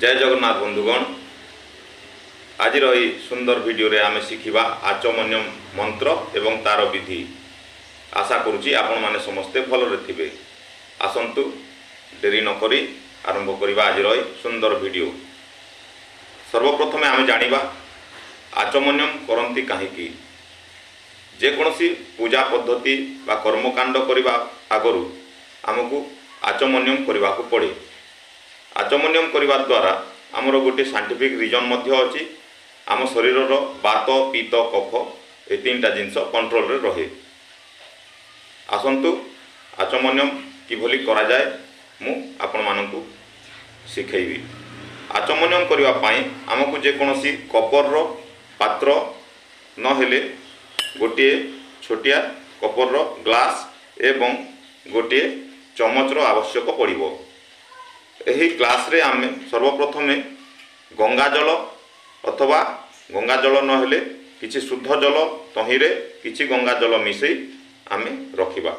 जय जगन्नाथ बंधुगण। आज सुंदर वीडियो रे आमे शिखिबा आचमन्यम मंत्र एवं तार विधि। आशा करुच्ची आपण माने समस्ते भल रे थिबे। आसंतु देरी न करी आरंभ करिबा आज सुंदर वीडियो। सर्वप्रथमे आमे जानिबा आचमन्यम करंती काहेकि। जेकोसी पूजा पद्धति बा कर्मकांड करने आगु आमको आचमन्यम करने को पड़े। आचमन्यम करने द्वारा आमर गोटे साइंटिफिक रीजन अच्छी। आम शरीर बात पीत कफ ए तीन टा जिनस कंट्रोल रे रहे। आसंतु आचमन्यम किभली करा जाए मु आपण मानकु शिखेबी। आचमन्यम करबा पई आमको जेकोसी कपर रो पात्र न हेले गोटे छोटिया कपर रो ग्लास एवं गोटे चमच रो आवश्यक पड़िबो। एही ग्लास रे आमे सर्वप्रथमे गंगा जल अथवा गंगा जल न हेले किछि शुद्ध जल तहिरे किछि गंगा जल मिसई आमे रखिबा।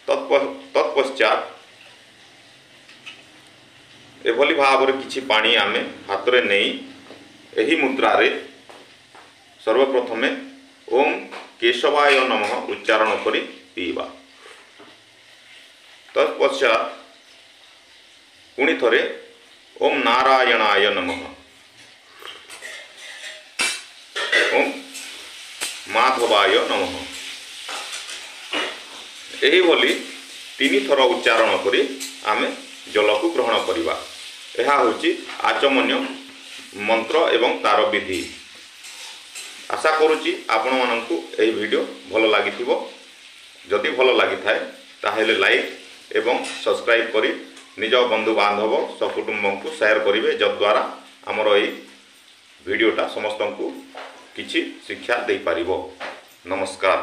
तत्पश्चात एभली भाव रे किछि पानी आमे हाथ रे नेई एही मुद्रा रे सर्वप्रथमे ओम केशवाय नमः उच्चारण करी पीवा। तत्पश्चात पुणी थरे ओम नारायणाय नमः, ओम माधवाय नमः एही बोली तीन थर उच्चारण करी आमे जल को ग्रहण करिबा। एहा होची आचमन्यम मंत्र एवं तार विधि। आशा करुच्ची आपण माननकु एही वीडियो भल लागिथिबो। जदि भल लागिथाय ताहेले लाइक एवं सब्सक्राइब करी निज बंधु बांधव सकुटुंब को शेयर करेंगे, जद्वारा आमर यही वीडियोटा समस्त को किसी शिक्षा दे पारिबो। नमस्कार।